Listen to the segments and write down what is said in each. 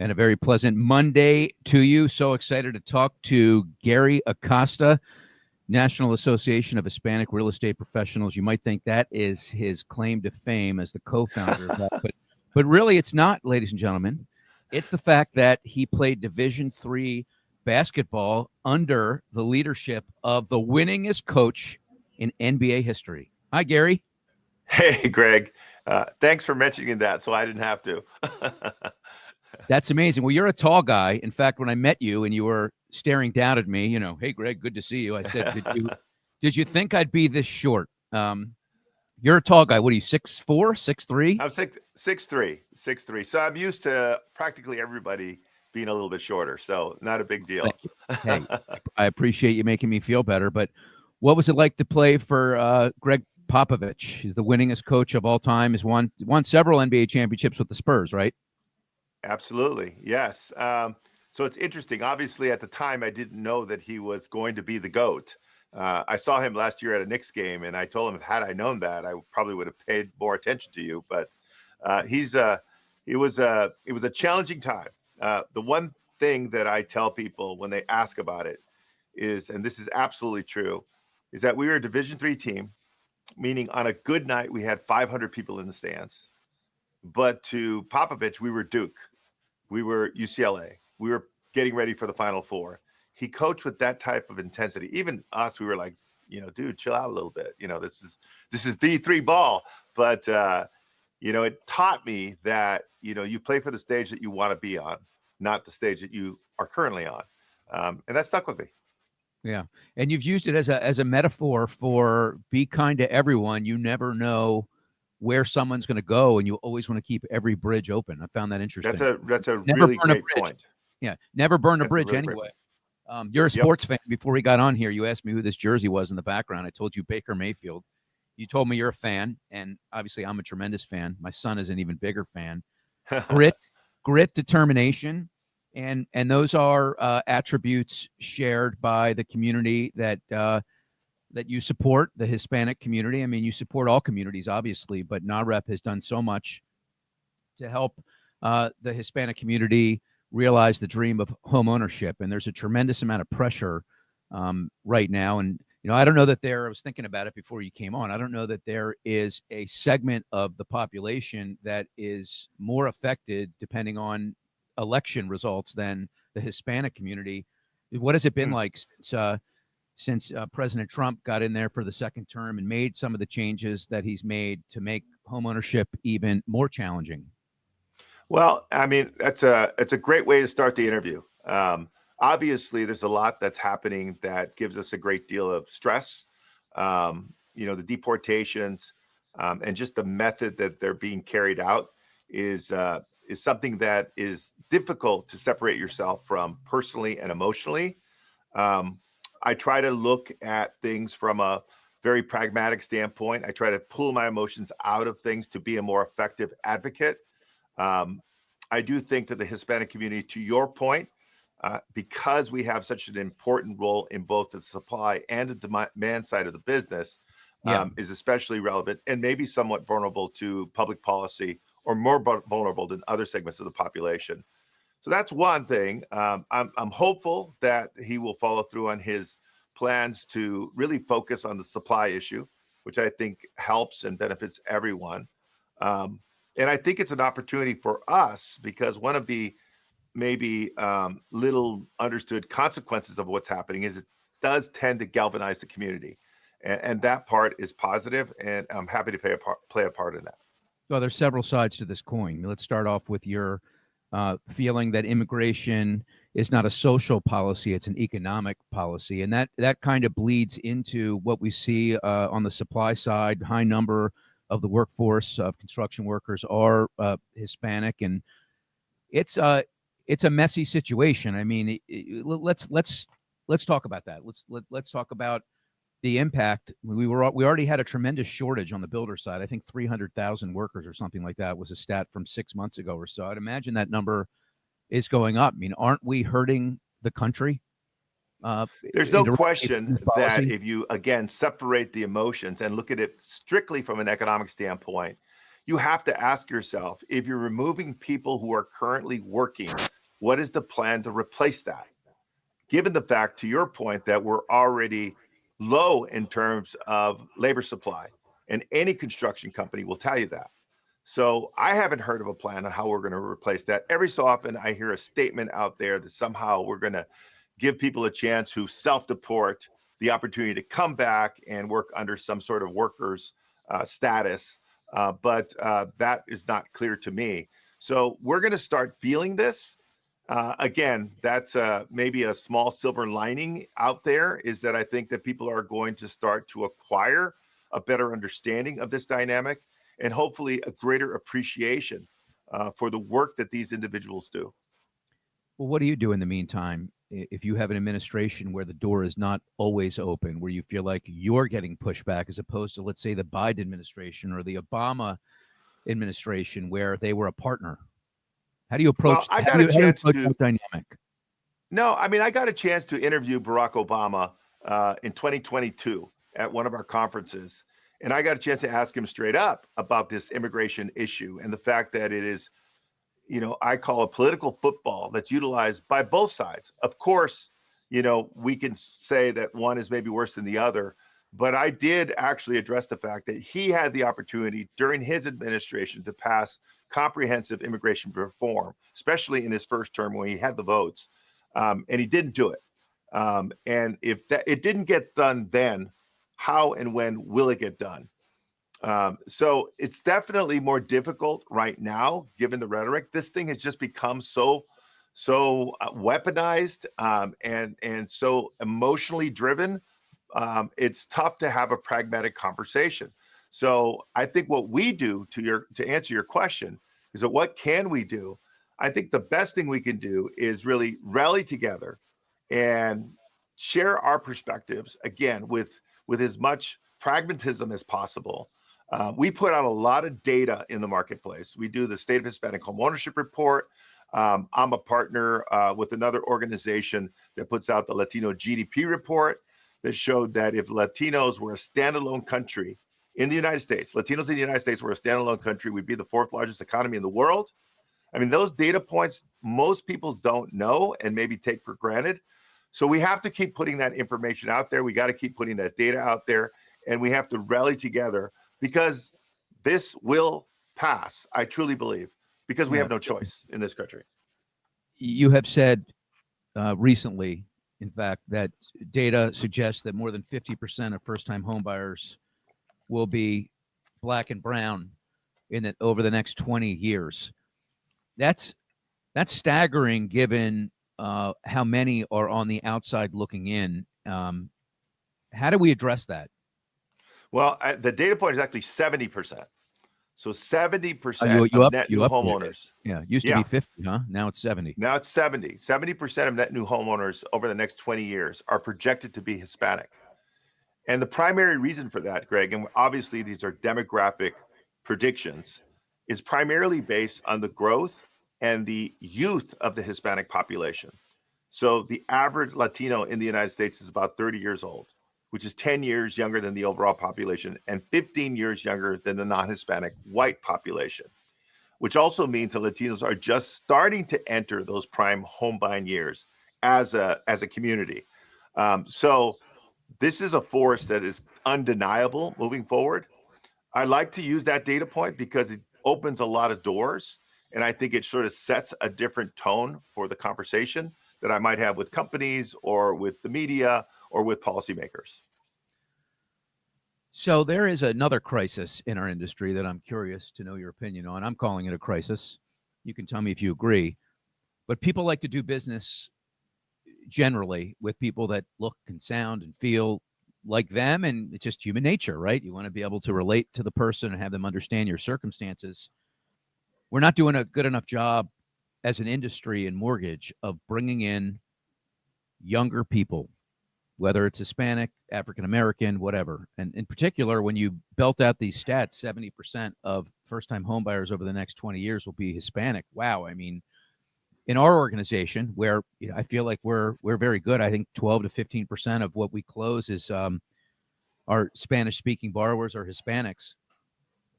And a very pleasant Monday to you. So excited to talk to Gary Acosta, National Association of Hispanic Real Estate Professionals. You might think that is his claim to fame as the co-founder of that, but really it's not, ladies and gentlemen. It's the fact that he played Division III basketball under the leadership of the winningest coach in NBA history. Hi, Gary. Hey, Greg. Thanks for mentioning that, so I didn't have to. That's amazing. Well, you're a tall guy. In fact, when I met you and you were staring down at me, hey, Greg, good to see you. I said, did you think I'd be this short? You're a tall guy. What are you, 6'4", 6'3"? I'm 6'3". So I'm used to practically everybody being a little bit shorter, so not a big deal. Thank you. Hey, I appreciate you making me feel better. But what was it like to play for Greg Popovich? He's the winningest coach of all time. He's won several NBA championships with the Spurs, right? Absolutely, yes. So it's interesting. Obviously, at the time, I didn't know that he was going to be the GOAT. I saw him last year at a Knicks game, and I told him, had I known that, I probably would have paid more attention to you. But it was a challenging time. The one thing that I tell people when they ask about it is, and this is absolutely true, is that we were a Division III team, meaning on a good night we had 500 people in the stands. But to Popovich, we were Duke. We were UCLA. We were getting ready for the Final Four. He coached with that type of intensity. Even us, we were like, dude, chill out a little bit. This is D3 ball. But, it taught me that, you play for the stage that you want to be on, not the stage that you are currently on. And that stuck with me. Yeah. And you've used it as a metaphor for be kind to everyone. You never know where someone's going to go, and you always want to keep every bridge open. I found that interesting. That's a really great point. Yeah, never burn a bridge anyway. You're a sports fan. Before we got on here, you asked me who this jersey was in the background. I told you Baker Mayfield. You told me you're a fan, and obviously I'm a tremendous fan. My son is an even bigger fan. Grit, determination, and those are attributes shared by the community that you support, the Hispanic community. I mean, you support all communities, obviously, but NAHREP has done so much to help the Hispanic community realize the dream of home ownership. And there's a tremendous amount of pressure right now. And, I don't know that I was thinking about it before you came on. I don't know that there is a segment of the population that is more affected depending on election results than the Hispanic community. What has it been like since President Trump got in there for the second term and made some of the changes that he's made to make homeownership even more challenging? Well, I mean, it's a great way to start the interview. Obviously, there's a lot that's happening that gives us a great deal of stress. The deportations and just the method that they're being carried out is something that is difficult to separate yourself from personally and emotionally. I try to look at things from a very pragmatic standpoint. I try to pull my emotions out of things to be a more effective advocate. I do think that the Hispanic community, to your point, because we have such an important role in both the supply and the demand side of the business, is especially relevant and maybe somewhat vulnerable to public policy, or more vulnerable than other segments of the population. So that's one thing. I'm hopeful that he will follow through on his plans to really focus on the supply issue, which I think helps and benefits everyone. And I think it's an opportunity for us, because one of the maybe little understood consequences of what's happening is it does tend to galvanize the community. And that part is positive, and I'm happy to play a part in that. Well, there's several sides to this coin. Let's start off with your feeling that immigration is not a social policy, it's an economic policy. And that kind of bleeds into what we see on the supply side. High number of the workforce of construction workers are Hispanic, and it's a messy situation. I mean, let's talk about that. Let's talk about the impact. We already had a tremendous shortage on the builder side. I think 300,000 workers or something like that was a stat from 6 months ago or so. I'd imagine that number is going up. I mean, aren't we hurting the country? There's no question that if you, again, separate the emotions and look at it strictly from an economic standpoint, you have to ask yourself, if you're removing people who are currently working, what is the plan to replace that? Given the fact, to your point, that we're already low in terms of labor supply, and any construction company will tell you that. So I haven't heard of a plan on how we're going to replace that. Every so often, I hear a statement out there that somehow we're going to give people a chance who self-deport the opportunity to come back and work under some sort of workers status. But that is not clear to me. So we're going to start feeling this. Again, that's maybe a small silver lining out there, is that I think that people are going to start to acquire a better understanding of this dynamic, and hopefully a greater appreciation for the work that these individuals do. Well, what do you do in the meantime if you have an administration where the door is not always open, where you feel like you're getting pushback, as opposed to, let's say, the Biden administration or the Obama administration, where they were a partner? How do you approach? Well, I got a chance to. That dynamic? No, I mean, I got a chance to interview Barack Obama in 2022 at one of our conferences. And I got a chance to ask him straight up about this immigration issue and the fact that it is, I call a political football that's utilized by both sides. Of course, we can say that one is maybe worse than the other, but I did actually address the fact that he had the opportunity during his administration to pass comprehensive immigration reform, especially in his first term when he had the votes, and he didn't do it. And if that it didn't get done then, how and when will it get done? So it's definitely more difficult right now, given the rhetoric. This thing has just become so weaponized, and so emotionally driven. It's tough to have a pragmatic conversation. So I think what we do to answer your question is that what can we do? I think the best thing we can do is really rally together and share our perspectives, again, with as much pragmatism as possible. We put out a lot of data in the marketplace. We do the State of Hispanic Home Ownership Report. I'm a partner with another organization that puts out the Latino GDP report that showed that if Latinos were a standalone country in the United States, Latinos in the United States were a standalone country, we'd be the fourth largest economy in the world. I mean, those data points, most people don't know and maybe take for granted. So we have to keep putting that information out there. We got to keep putting that data out there, and we have to rally together, because this will pass, I truly believe, because we have no choice in this country. You have said recently, in fact, that data suggests that more than 50% of first-time homebuyers will be Black and brown over the next 20 years. That's staggering, given how many are on the outside looking in. How do we address that? Well, the data point is actually 70%. So 70% of net new homeowners. Yeah, it used to be 50, huh? Now it's 70. Now it's 70. 70% of net new homeowners over the next 20 years are projected to be Hispanic. And the primary reason for that, Greg, and obviously these are demographic predictions, is primarily based on the growth and the youth of the Hispanic population. So the average Latino in the United States is about 30 years old, which is 10 years younger than the overall population and 15 years younger than the non-Hispanic white population, which also means that Latinos are just starting to enter those prime home buying years as a community. So this is a force that is undeniable moving forward. I like to use that data point because it opens a lot of doors, and I think it sort of sets a different tone for the conversation that I might have with companies or with the media or with policymakers. So there is another crisis in our industry that I'm curious to know your opinion on. I'm calling it a crisis. You can tell me if you agree. But people like to do business generally with people that look and sound and feel like them, and it's just human nature, right? You want to be able to relate to the person and have them understand your circumstances. We're not doing a good enough job as an industry in mortgage of bringing in younger people, whether it's Hispanic, African-American, whatever. And in particular, when you belt out these stats, 70% of first-time homebuyers over the next 20 years will be Hispanic. Wow. I mean, in our organization, where I feel like we're very good, I think 12 to 15% of what we close is our Spanish-speaking borrowers are Hispanics.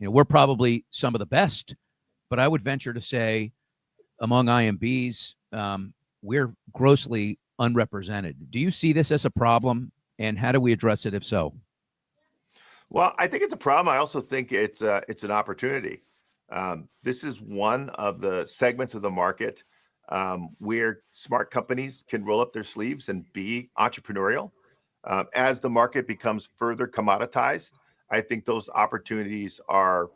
We're probably some of the best, but I would venture to say among IMBs, we're grossly unrepresented. Do you see this as a problem, and how do we address it if so? Well, I think it's a problem. I also think it's an opportunity. This is one of the segments of the market where smart companies can roll up their sleeves and be entrepreneurial. As the market becomes further commoditized, I think those opportunities are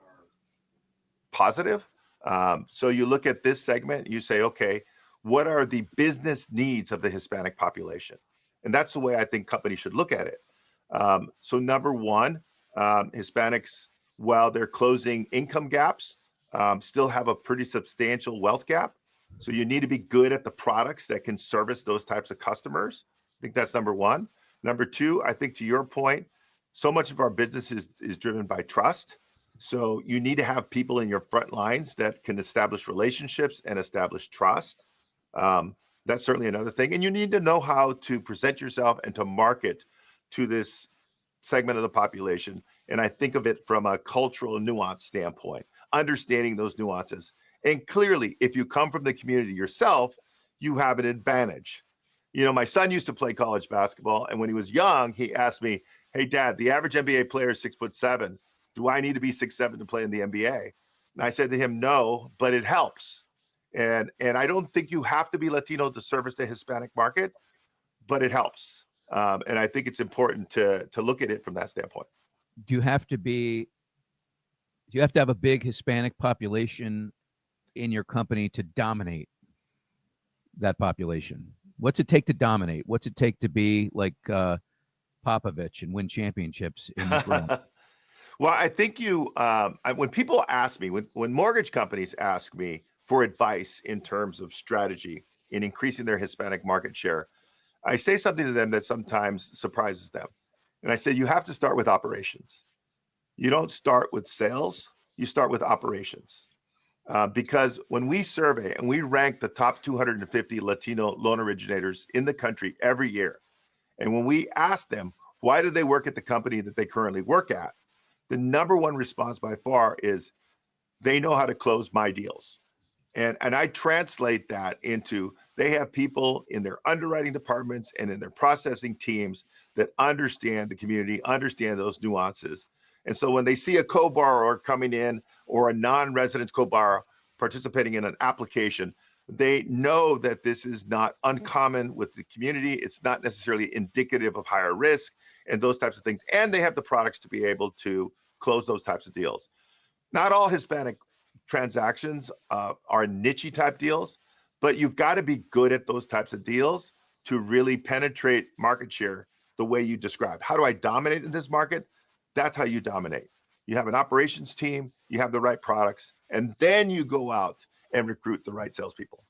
positive. So you look at this segment, you say, okay, what are the business needs of the Hispanic population? And that's the way I think companies should look at it. So number one, Hispanics, while they're closing income gaps, still have a pretty substantial wealth gap. So you need to be good at the products that can service those types of customers. I think that's number one. Number two, I think to your point, so much of our business is driven by trust. So you need to have people in your front lines that can establish relationships and establish trust. That's certainly another thing. And you need to know how to present yourself and to market to this segment of the population. And I think of it from a cultural nuance standpoint, understanding those nuances. And clearly, if you come from the community yourself, you have an advantage. My son used to play college basketball, and when he was young, he asked me, "Hey, Dad, the average NBA player is 6'7". Do I need to be 6'7" to play in the NBA?" And I said to him, "No, but it helps." And I don't think you have to be Latino to service the Hispanic market, but it helps. And I think it's important to look at it from that standpoint. Do you have to have a big Hispanic population in your company to dominate that population? What's it take to dominate? What's it take to be like Popovich and win championships in this room? Well, I think when people ask me, when mortgage companies ask me for advice in terms of strategy in increasing their Hispanic market share, I say something to them that sometimes surprises them. And I say, you have to start with operations. You don't start with sales, you start with operations. Because when we survey and we rank the top 250 Latino loan originators in the country every year, and when we ask them, why do they work at the company that they currently work at? The number one response by far is they know how to close my deals. And I translate that into they have people in their underwriting departments and in their processing teams that understand the community, understand those nuances. And so when they see a co-borrower coming in or a non-resident co-borrower participating in an application, they know that this is not uncommon with the community. It's not necessarily indicative of higher risk and those types of things. And they have the products to be able to close those types of deals. Not all Hispanic transactions are niche type deals, but you've got to be good at those types of deals to really penetrate market share the way you described. How do I dominate in this market? That's how you dominate. You have an operations team, you have the right products, and then you go out and recruit the right salespeople.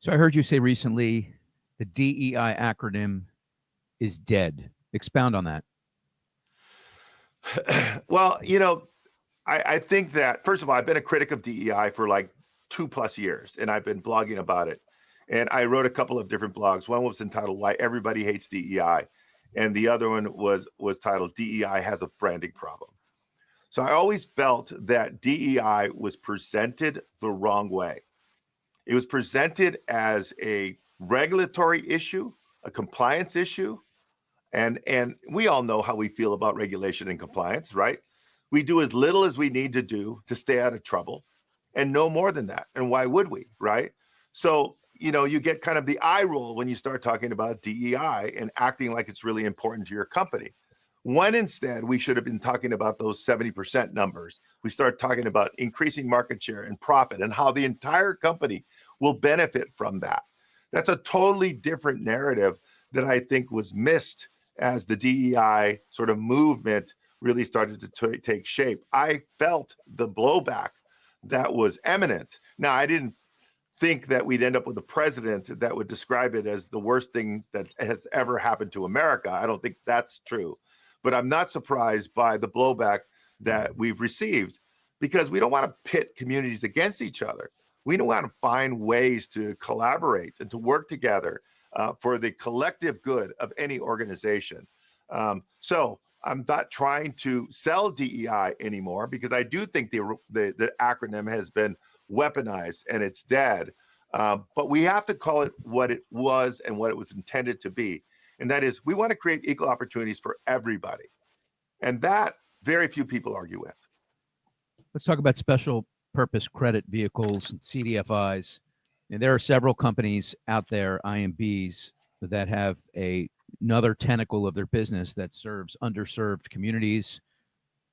So I heard you say recently the DEI acronym is dead. Expound on that. Well, I think that, first of all, I've been a critic of DEI for like 2+ years, and I've been blogging about it. And I wrote a couple of different blogs. One was entitled "Why Everybody Hates DEI," and the other one was titled "DEI Has a Branding Problem." So I always felt that DEI was presented the wrong way. It was presented as a regulatory issue, a compliance issue, and we all know how we feel about regulation and compliance, right? We do as little as we need to do to stay out of trouble, and no more than that. And why would we, right? So, you get kind of the eye roll when you start talking about DEI and acting like it's really important to your company. When instead, we should have been talking about those 70% numbers. We start talking about increasing market share and profit and how the entire company will benefit from that. That's a totally different narrative that I think was missed as the DEI sort of movement really started to take shape. I felt the blowback that was eminent. Now, I didn't think that we'd end up with a president that would describe it as the worst thing that has ever happened to America. I don't think that's true. But I'm not surprised by the blowback that we've received, because we don't want to pit communities against each other. We don't want to find ways to collaborate and to work together for the collective good of any organization. So I'm not trying to sell DEI anymore because I do think the acronym has been weaponized and it's dead. But we have to call it what it was and what it was intended to be. And that is, we want to create equal opportunities for everybody. And that very few people argue with. Let's talk about special purpose credit vehicles, CDFIs. And there are several companies out there, IMBs, that have another tentacle of their business that serves underserved communities.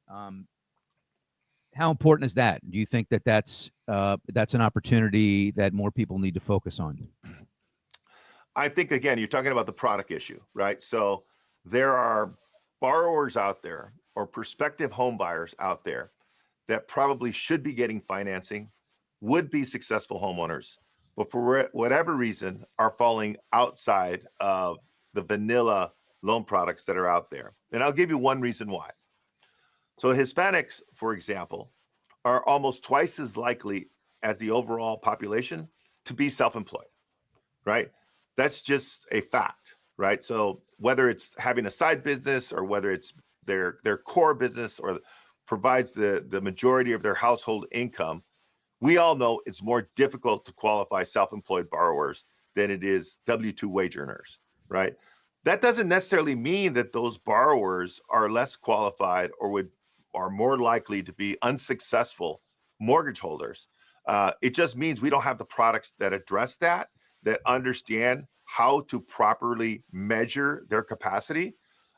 How important is that? Do you think that that's an opportunity that more people need to focus on? I think, again, you're talking about the product issue, right? So there are borrowers out there or prospective home buyers out there that probably should be getting financing, would be successful homeowners, but for whatever reason are falling outside of the vanilla loan products that are out there. And I'll give you one reason why. So Hispanics, for example, are almost twice as likely as the overall population to be self-employed, right? That's just a fact, right? So whether it's having a side business or whether it's their core business or provides the majority of their household income, we all know it's more difficult to qualify self-employed borrowers than it is W-2 wage earners, right? That doesn't necessarily mean that those borrowers are less qualified or are more likely to be unsuccessful mortgage holders. It just means we don't have the products that address that understand how to properly measure their capacity.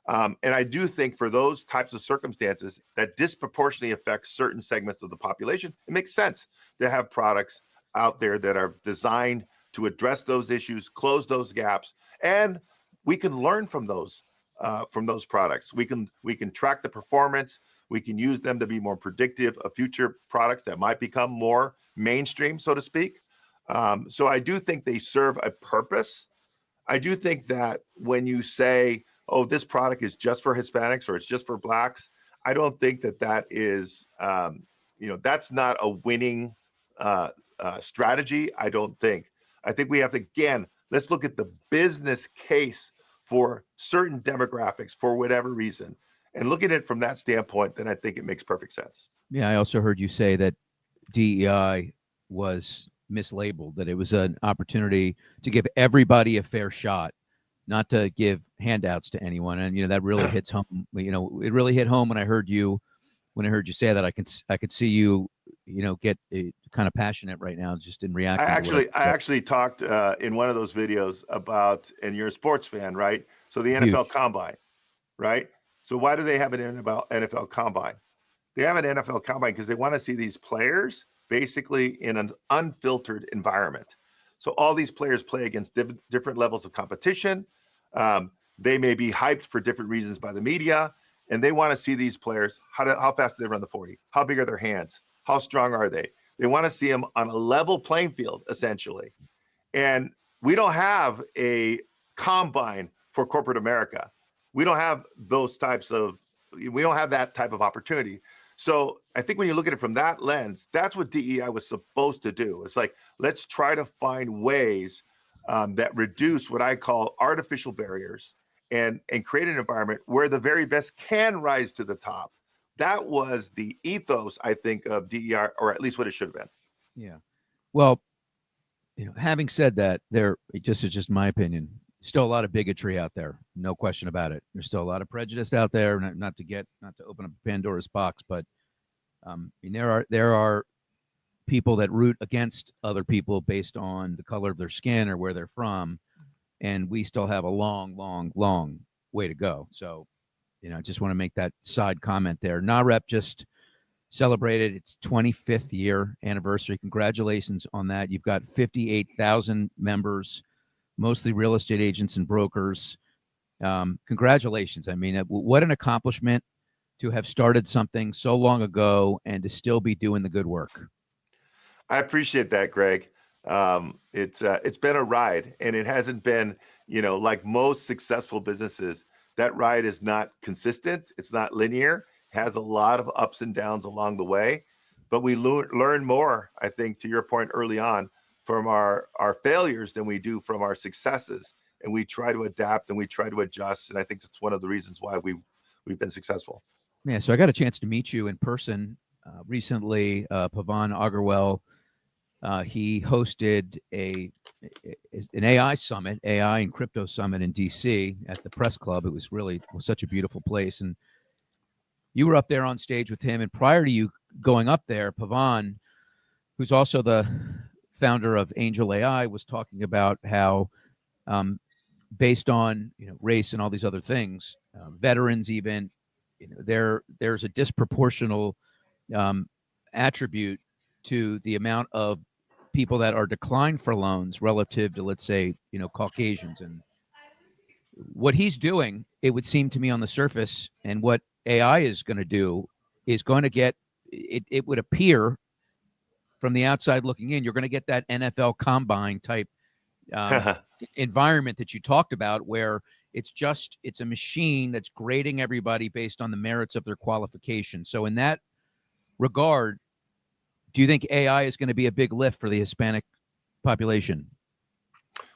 And I do think for those types of circumstances that disproportionately affect certain segments of the population, it makes sense to have products out there that are designed to address those issues, close those gaps, and we can learn from those products. We can track the performance. We can use them to be more predictive of future products that might become more mainstream, so to speak. So I do think they serve a purpose. I do think that when you say, oh, this product is just for Hispanics or it's just for Blacks, I don't think that is, that's not a winning strategy. I don't think. I think we have to, again, let's look at the business case for certain demographics for whatever reason. And look at it from that standpoint, then I think it makes perfect sense. Yeah, I also heard you say that DEI was mislabeled, that it was an opportunity to give everybody a fair shot, not to give handouts to anyone. And that really hits home. It really hit home when I heard you say that. I could see you get kind of passionate right now just in reacting. I actually talked in one of those videos about, and you're a sports fan, right? So the NFL Combine, right? So why do they have an NFL Combine? They have an NFL Combine because they want to see these players basically in an unfiltered environment. So all these players play against different levels of competition. They may be hyped for different reasons by the media, and they want to see these players, how fast do they run the 40? How big are their hands? How strong are they? They want to see them on a level playing field, essentially. And we don't have a combine for corporate America. We don't have that type of opportunity. So I think when you look at it from that lens, that's what DEI was supposed to do. It's like, let's try to find ways that reduce what I call artificial barriers and create an environment where the very best can rise to the top. That was the ethos, I think, of DEI, or at least what it should have been. Yeah. Well, having said that, it's just my opinion, still a lot of bigotry out there. No question about it. There's still a lot of prejudice out there, not to open up Pandora's box, but there are people that root against other people based on the color of their skin or where they're from. And we still have a long, long, long way to go. So, I just want to make that side comment there. NAHREP just celebrated its 25th year anniversary. Congratulations on that. You've got 58,000 members, mostly real estate agents and brokers. Congratulations. I mean, what an accomplishment to have started something so long ago and to still be doing the good work. I appreciate that, Greg. It's been a ride, and it hasn't been, like most successful businesses, that ride is not consistent. It's not linear. It has a lot of ups and downs along the way, but we learn more, I think, to your point early on, from our failures than we do from our successes. And we try to adapt and we try to adjust. And I think that's one of the reasons why we've been successful. Yeah, so I got a chance to meet you in person recently. Pavan Agarwal, he hosted an AI summit, AI and crypto summit in DC at the Press Club. It was such a beautiful place, and you were up there on stage with him. And prior to you going up there, Pavan, who's also the founder of Angel AI, was talking about how, based on race and all these other things, veterans even, there's a disproportional attribute to the amount of people that are declined for loans relative to, let's say, Caucasians. And what he's doing, it would seem to me on the surface, and what AI is going to do is going to get it. It would appear from the outside looking in, you're going to get that NFL combine type environment that you talked about, where it's a machine that's grading everybody based on the merits of their qualification. So in that regard, do you think AI is going to be a big lift for the Hispanic population?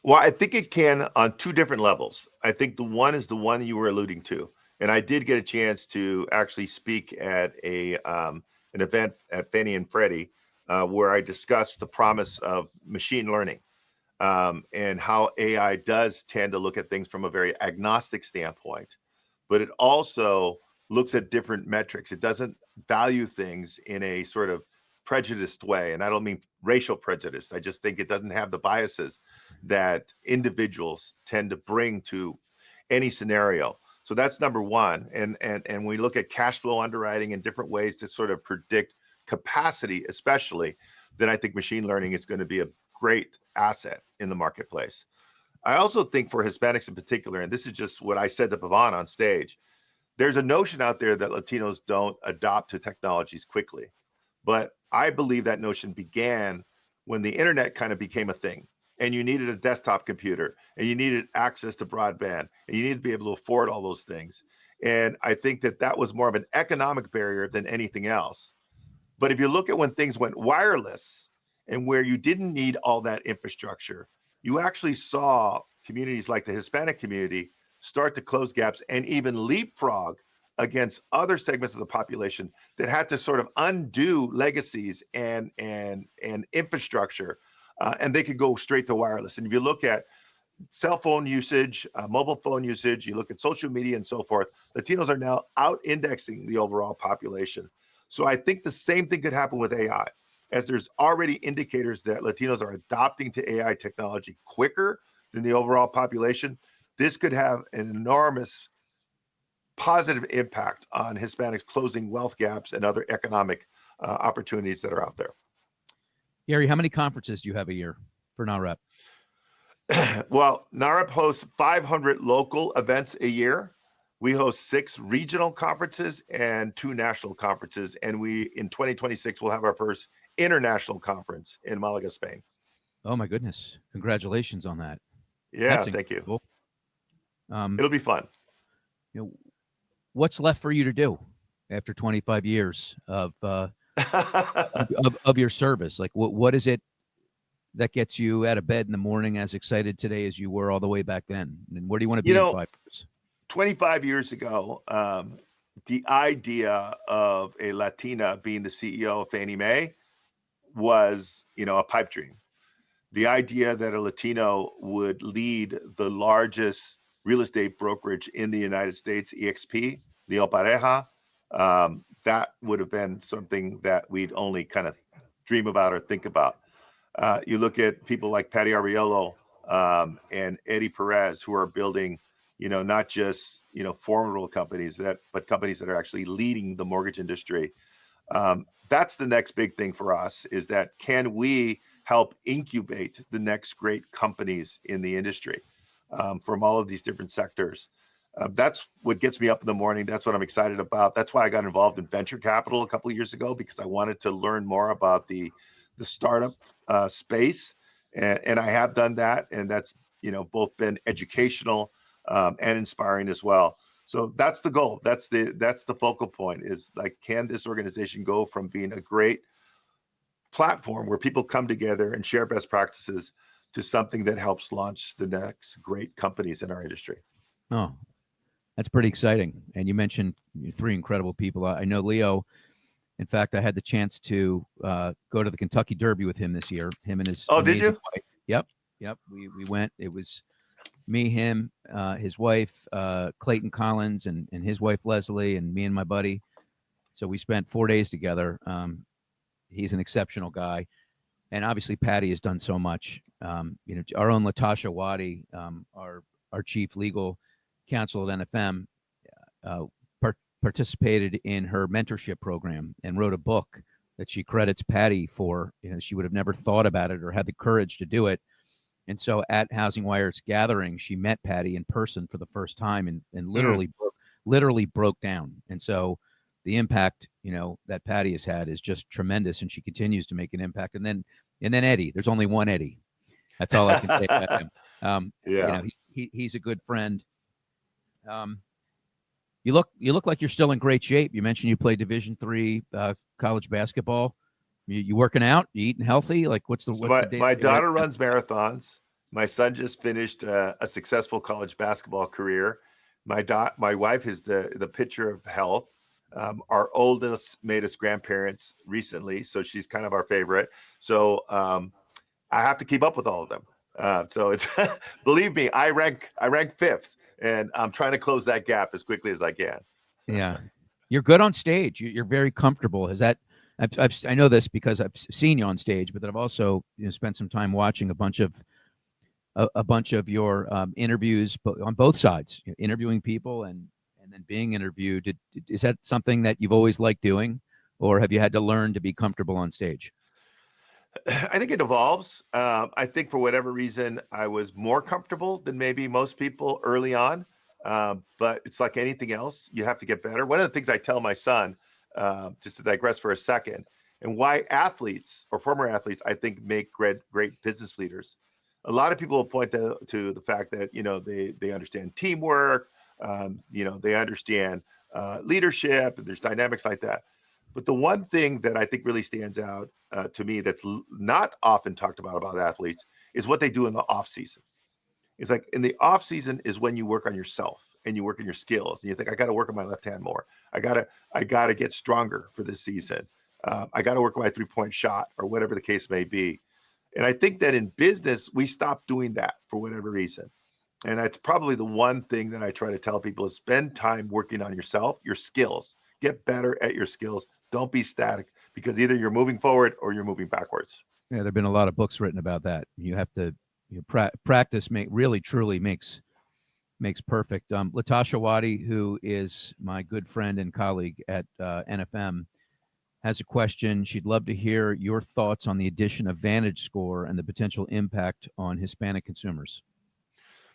Well, I think it can on two different levels. I think the one is the one you were alluding to, and I did get a chance to actually speak at an event at Fannie and Freddie where I discussed the promise of machine learning and how AI does tend to look at things from a very agnostic standpoint, but it also looks at different metrics. It doesn't value things in a sort of prejudiced way, and I don't mean racial prejudice. I just think it doesn't have the biases that individuals tend to bring to any scenario. So that's number one. And we look at cash flow underwriting in different ways to sort of predict capacity, especially, then I think machine learning is going to be a great asset in the marketplace. I also think for Hispanics in particular, and this is just what I said to Pavan on stage, there's a notion out there that Latinos don't adopt to technologies quickly. But I believe that notion began when the internet kind of became a thing, and you needed a desktop computer, and you needed access to broadband, and you needed to be able to afford all those things. And I think that that was more of an economic barrier than anything else. But if you look at when things went wireless and where you didn't need all that infrastructure, you actually saw communities like the Hispanic community start to close gaps and even leapfrog against other segments of the population that had to sort of undo legacies and infrastructure, and they could go straight to wireless. And if you look at cell phone usage, mobile phone usage, you look at social media and so forth, Latinos are now out indexing the overall population. So I think the same thing could happen with AI, as there's already indicators that Latinos are adopting to AI technology quicker than the overall population. This could have an enormous positive impact on Hispanics closing wealth gaps and other economic opportunities that are out there. Gary, how many conferences do you have a year for NAHREP? Well, NAHREP hosts 500 local events a year. We host 6 regional conferences and 2 national conferences. And we, in 2026, will have our first international conference in Malaga, Spain. Oh, my goodness. Congratulations on that. Yeah, thank you. It'll be fun. What's left for you to do after 25 years of your service? Like, what is it that gets you out of bed in the morning as excited today as you were all the way back then? And where do you want to be in 5 years? 25 years ago, the idea of a Latina being the CEO of Fannie Mae was, a pipe dream. The idea that a Latino would lead the largest real estate brokerage in the United States, EXP, Leo Pareja, that would have been something that we'd only kind of dream about or think about. You look at people like Patty Arriello and Eddie Perez, who are building, not just, formidable companies, but companies that are actually leading the mortgage industry. That's the next big thing for us, is that can we help incubate the next great companies in the industry from all of these different sectors? That's what gets me up in the morning. That's what I'm excited about. That's why I got involved in venture capital a couple of years ago, because I wanted to learn more about the startup space. And I have done that. And that's, both been educational and inspiring as well. So that's the goal. That's the focal point, is like, can this organization go from being a great platform where people come together and share best practices to something that helps launch the next great companies in our industry? Oh, That's pretty exciting. And you mentioned three incredible people. I know Leo. In fact, I had the chance to go to the Kentucky Derby with him this year. Him and his Oh, did amazing you? wife. Yep. We went. It was me, him, his wife, Clayton Collins, and his wife Leslie, and me and my buddy. So we spent 4 days together. He's an exceptional guy, and obviously Patty has done so much. Our own Latasha Wadi, our chief legal counsel at NFM, uh, participated in her mentorship program and wrote a book that she credits Patty for. She would have never thought about it or had the courage to do it. And so at Housing Wire's gathering, she met Patty in person for the first time and literally broke down. And so the impact, that Patty has had is just tremendous, and she continues to make an impact. And then Eddie, there's only one Eddie. That's all I can say about him. Yeah. He's a good friend. You look like you're still in great shape. You mentioned you played Division III college basketball. You working out? You eating healthy? Like what's the My daughter runs marathons. My son just finished a successful college basketball career. My wife is the picture of health. Our oldest made us grandparents recently, so she's kind of our favorite. So I have to keep up with all of them. So it's believe me, I rank fifth, and I'm trying to close that gap as quickly as I can. Yeah, you're good on stage. You're very comfortable. Has that? I know this because I've seen you on stage, but I've also spent some time watching a bunch of your interviews on both sides, interviewing people and then being interviewed. Is that something that you've always liked doing, or have you had to learn to be comfortable on stage? I think it evolves. I think for whatever reason, I was more comfortable than maybe most people early on. But it's like anything else, you have to get better. One of the things I tell my son, just to digress for a second, and why athletes or former athletes, I think, make great business leaders. A lot of people will point to the fact that they understand teamwork, they understand leadership, and there's dynamics like that. But the one thing that I think really stands out to me that's not often talked about athletes is what they do in the off season. It's like in the off season is when you work on yourself and you work on your skills and you think, I got to work on my left hand more. I gotta get stronger for this season. I got to work on my 3-point shot or whatever the case may be. And I think that in business, we stop doing that for whatever reason. And that's probably the one thing that I try to tell people is spend time working on yourself, your skills, get better at your skills. Don't be static, because either you're moving forward or you're moving backwards. Yeah, there've been a lot of books written about that. You have to practice. Really truly makes perfect. Latasha Wadi, who is my good friend and colleague at NFM, has a question. She'd love to hear your thoughts on the addition of VantageScore and the potential impact on Hispanic consumers.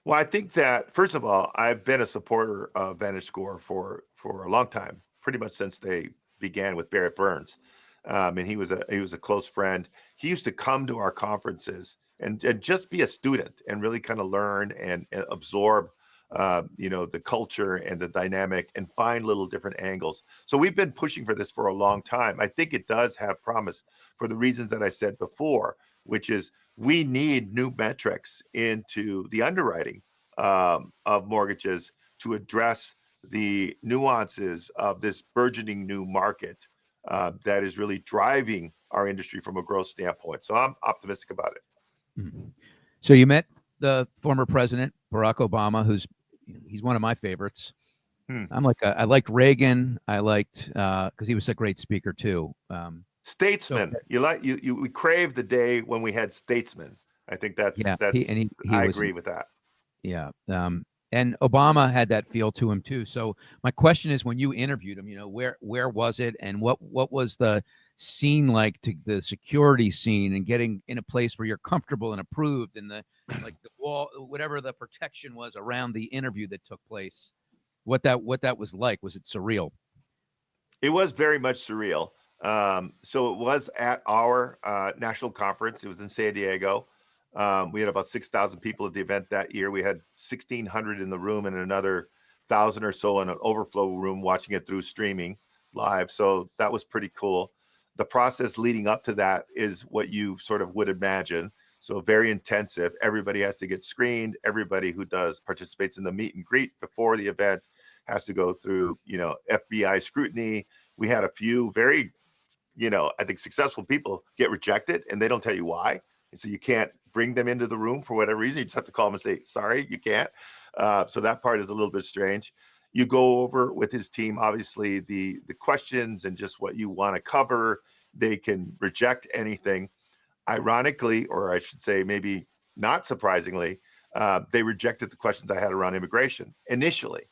Well, I think that, first of all, I've been a supporter of VantageScore for a long time, pretty much since they began with Barrett Burns. And he was a close friend. He used to come to our conferences and just be a student and really kind of learn and absorb the culture and the dynamic and find little different angles. So we've been pushing for this for a long time. I think it does have promise for the reasons that I said before, which is we need new metrics into the underwriting of mortgages to address the nuances of this burgeoning new market that is really driving our industry from a growth standpoint. So I'm optimistic about it. Mm-hmm. So you met the former president, Barack Obama, he's one of my favorites. I liked Reagan. I liked because he was a great speaker too. Statesman. We crave the day when we had statesmen. I think that's I agree with that. Yeah. And Obama had that feel to him too. So my question is, when you interviewed him, where was it, and what was the scene like, to the security scene, and getting in a place where you're comfortable and approved, and the wall, whatever the protection was around the interview that took place, what that was like? Was it surreal? It was very much surreal. So it was at our national conference. It was in San Diego. We had about 6,000 people at the event that year. We had 1,600 in the room and another 1,000 or so in an overflow room watching it through streaming live. So that was pretty cool. The process leading up to that is what you sort of would imagine. So very intensive. Everybody has to get screened. Everybody who participates in the meet and greet before the event has to go through, FBI scrutiny. We had a few very, I think successful people get rejected and they don't tell you why. And so you can't bring them into the room for whatever reason. You just have to call them and say, sorry, you can't. So that part is a little bit strange. You go over with his team, obviously, the questions and just what you want to cover. They can reject anything. Ironically, or I should say maybe not surprisingly, they rejected the questions I had around immigration initially.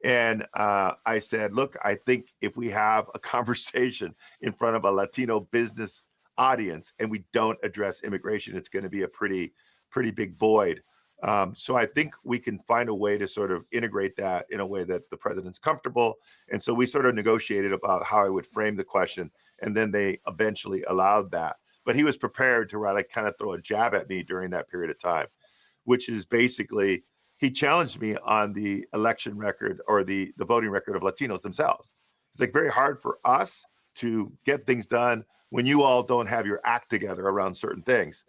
And I said, look, I think if we have a conversation in front of a Latino business audience and we don't address immigration, it's going to be a pretty big void. So I think we can find a way to sort of integrate that in a way that the president's comfortable. And so we sort of negotiated about how I would frame the question. And then they eventually allowed that. But he was prepared to really kind of throw a jab at me during that period of time, which is basically, he challenged me on the election record or the voting record of Latinos themselves. It's like very hard for us to get things done when you all don't have your act together around certain things.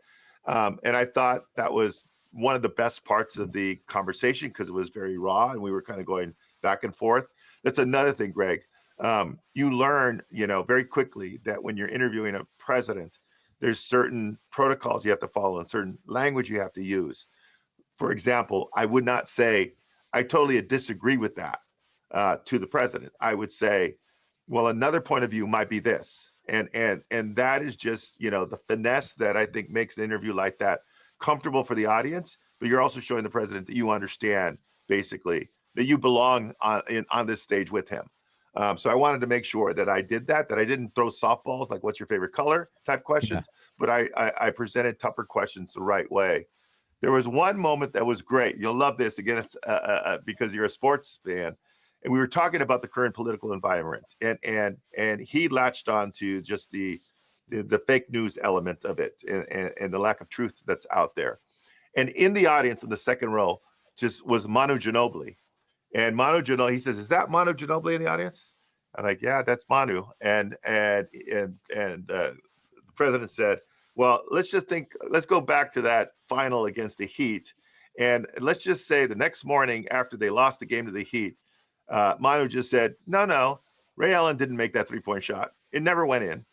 And I thought that was one of the best parts of the conversation because it was very raw and we were kind of going back and forth. That's another thing, Greg. You learn, very quickly that when you're interviewing a president, there's certain protocols you have to follow and certain language you have to use. For example, I would not say, I totally disagree with that to the president. I would say, well, another point of view might be this. And that is just, the finesse that I think makes an interview like that comfortable for the audience, but you're also showing the president that you understand, basically, that you belong on this stage with him. So I wanted to make sure that I did that I didn't throw softballs like what's your favorite color type questions, but I presented tougher questions the right way. There was one moment that was great. You'll love this again, because you're a sports fan. And we were talking about the current political environment, and he latched on to just the fake news element of it and the lack of truth that's out there. And in the audience in the second row just was Manu Ginobili. And Manu Ginobili, he says, "Is that Manu Ginobili in the audience?" I'm like, "Yeah, that's Manu." And the president said, "Well, let's go back to that final against the Heat. And let's just say the next morning after they lost the game to the Heat, Manu just said, no, Ray Allen didn't make that 3-point shot. It never went in."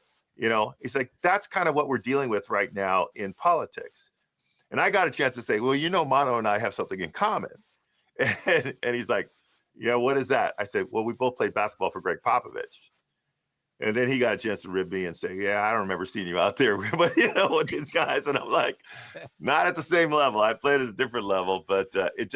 He's like, that's kind of what we're dealing with right now in politics. And I got a chance to say, well, Manu and I have something in common. And he's like, yeah, what is that? I said, well, we both played basketball for Greg Popovich. And then he got a chance to rib me and say, yeah, I don't remember seeing you out there, but with these guys. And I'm like, not at the same level. I played at a different level, but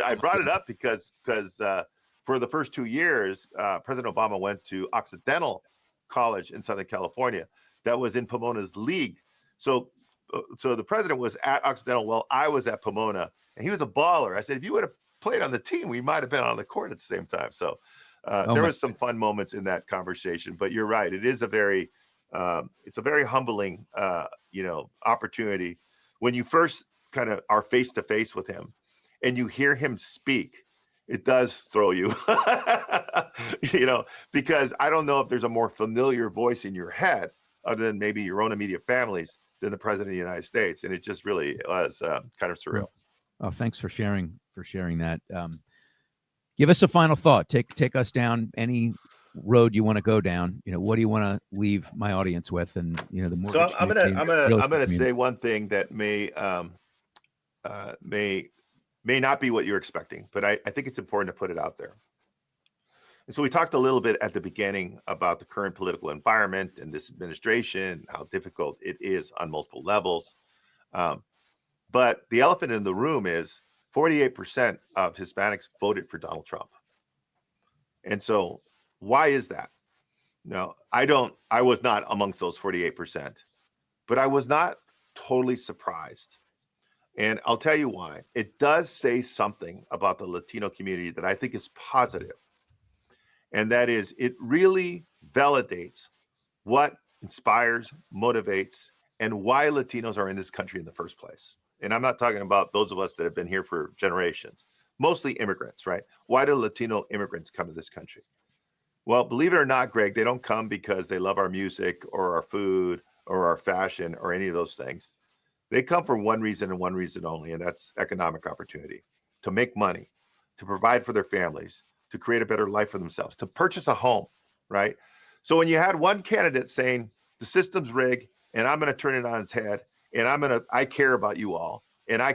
I brought it up because for the first 2 years, President Obama went to Occidental College in Southern California. That was in Pomona's league. So the president was at Occidental while I was at Pomona, and he was a baller. I said, if you would have played on the team, we might have been on the court at the same time. So there was some fun moments in that conversation, but you're right. It is it's a very humbling, opportunity when you first kind of are face to face with him and you hear him speak. It does throw you, because I don't know if there's a more familiar voice in your head other than maybe your own immediate families than the president of the United States. And it just really was kind of surreal. Oh, thanks for sharing that. Give us a final thought. Take us down any road you want to go down. What do you want to leave my audience with? And the more. So I'm gonna say one thing that may not be what you're expecting, but I think it's important to put it out there. And so we talked a little bit at the beginning about the current political environment and this administration, how difficult it is on multiple levels. But the elephant in the room is 48% of Hispanics voted for Donald Trump. And so why is that? No, I was not amongst those 48%, but I was not totally surprised. And I'll tell you why. It does say something about the Latino community that I think is positive. And that is, it really validates what inspires, motivates, and why Latinos are in this country in the first place. And I'm not talking about those of us that have been here for generations, mostly immigrants, right? Why do Latino immigrants come to this country? Well, believe it or not, Greg, they don't come because they love our music or our food or our fashion or any of those things. They come for one reason and one reason only, and that's economic opportunity, to make money, to provide for their families, to create a better life for themselves, to purchase a home, right? So when you had one candidate saying the system's rigged and I'm going to turn it on its head and I care about you all and I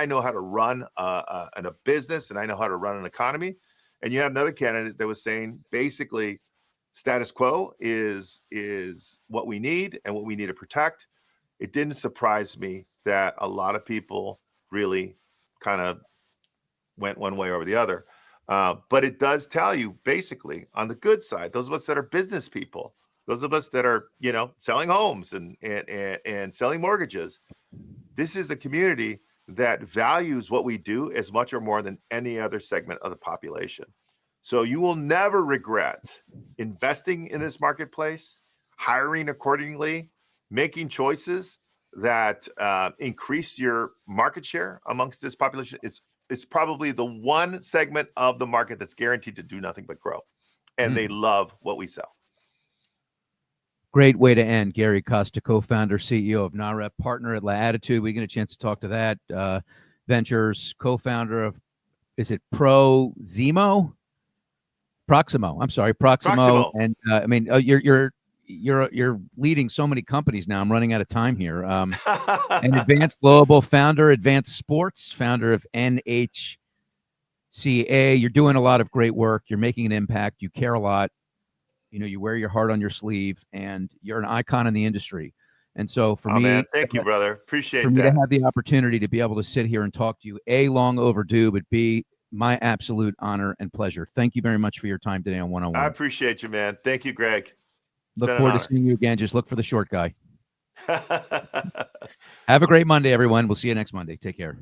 know how to run a business and I know how to run an economy. And you had another candidate that was saying basically status quo is what we need and what we need to protect. It didn't surprise me that a lot of people really kind of went one way or the other. But it does tell you basically on the good side, those of us that are business people, those of us that are, selling homes and selling mortgages, this is a community that values what we do as much or more than any other segment of the population. So you will never regret investing in this marketplace, hiring accordingly, making choices that increase your market share amongst this population. It's probably the one segment of the market that's guaranteed to do nothing but grow. And they love what we sell. Great way to end. Gary Acosta, co-founder, CEO of NAHREP, partner at La Attitude. We get a chance to talk to that. Ventures, co-founder of, is it Proximo? I'm sorry, Proximo. And you're leading so many companies now. I'm running out of time here. And Advanced Global, founder, Advanced Sports, founder of NHCA. You're doing a lot of great work. You're making an impact. You care a lot. You wear your heart on your sleeve, and you're an icon in the industry. And so for me, man, thank you, brother. Appreciate that. For me to have the opportunity to be able to sit here and talk to you, A, long overdue, but B, my absolute honor and pleasure. Thank you very much for your time today on One-on-One. I appreciate you, man. Thank you, Greg. Look forward to seeing you again. Just look for the short guy. Have a great Monday, everyone. We'll see you next Monday. Take care.